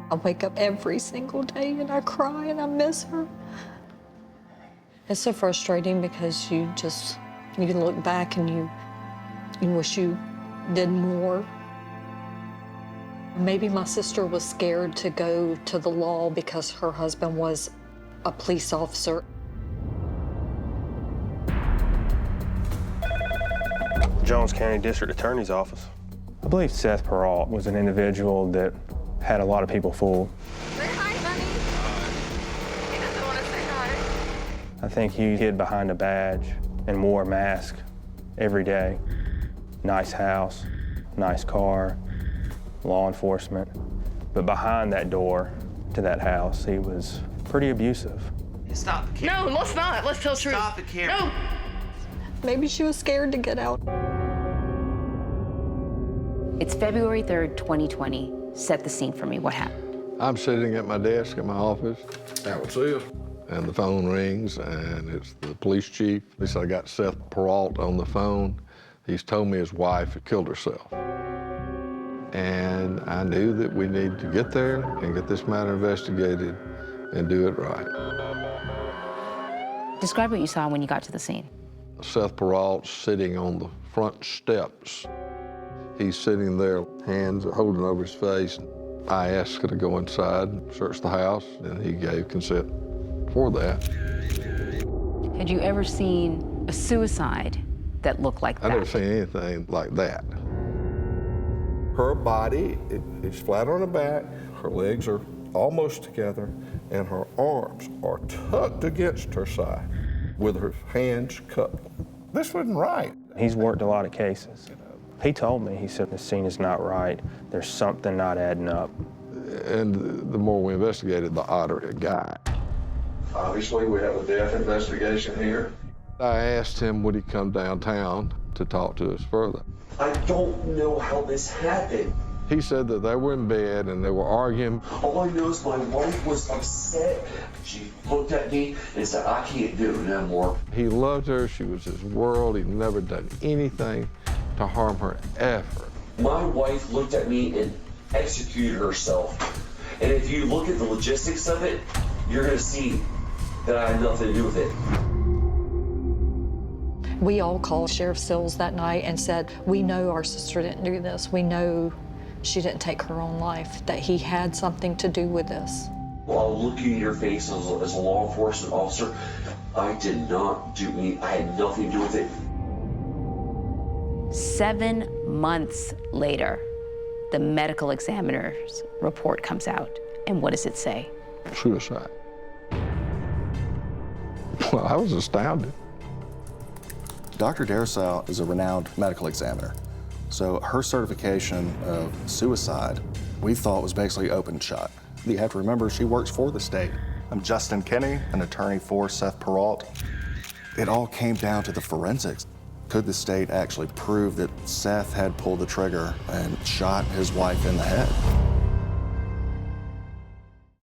I wake up every single day and I cry and I miss her. It's so frustrating because you look back and you wish you did more. Maybe my sister was scared to go to the law because her husband was a police officer. Jones County District Attorney's Office. I believe Seth Perrault was an individual that had a lot of people fooled. Say hi, honey. He doesn't want to say hi. I think he hid behind a badge and wore a mask every day. Nice house, nice car, law enforcement. But behind that door to that house, he was pretty abusive. Stop the camera. No, let's not. Let's tell the truth. Stop the camera. No. Maybe she was scared to get out. It's February 3rd, 2020. Set the scene for me. What happened? I'm sitting at my desk in my office. That was it. And the phone rings, and it's the police chief. He said, I got Seth Perrault on the phone. He's told me his wife had killed herself. And I knew that we needed to get there and get this matter investigated and do it right. Describe what you saw when you got to the scene. Seth Perrault sitting on the front steps. He's sitting there, hands holding over his face. I asked him to go inside and search the house, and he gave consent for that. Had you ever seen a suicide that looked like that? I've never seen anything like that. Her body is flat on her back, her legs are almost together, and her arms are tucked against her side with her hands cupped. This wasn't right. He's worked a lot of cases. He told me, he said, the scene is not right. There's something not adding up. And the more we investigated, the odder it got. Obviously, we have a death investigation here. I asked him would he come downtown to talk to us further. I don't know how this happened. He said that they were in bed and they were arguing. All I know is my wife was upset. She looked at me and said, I can't do it no more. He loved her, she was his world. He'd never done anything to harm her ever. My wife looked at me and executed herself. And if you look at the logistics of it, you're gonna see that I had nothing to do with it. We all called Sheriff Sills that night and said, we know our sister didn't do this. We know she didn't take her own life, that he had something to do with this. While looking in your face as a law enforcement officer, I did not do anything. I had nothing to do with it. 7 months later, the medical examiner's report comes out. And what does it say? Suicide. Well, I was astounded. Dr. Dersau is a renowned medical examiner. So her certification of suicide, we thought was basically open shut. You have to remember, she works for the state. I'm Justin Kinney, an attorney for Seth Perrault. It all came down to the forensics. Could the state actually prove that Seth had pulled the trigger and shot his wife in the head?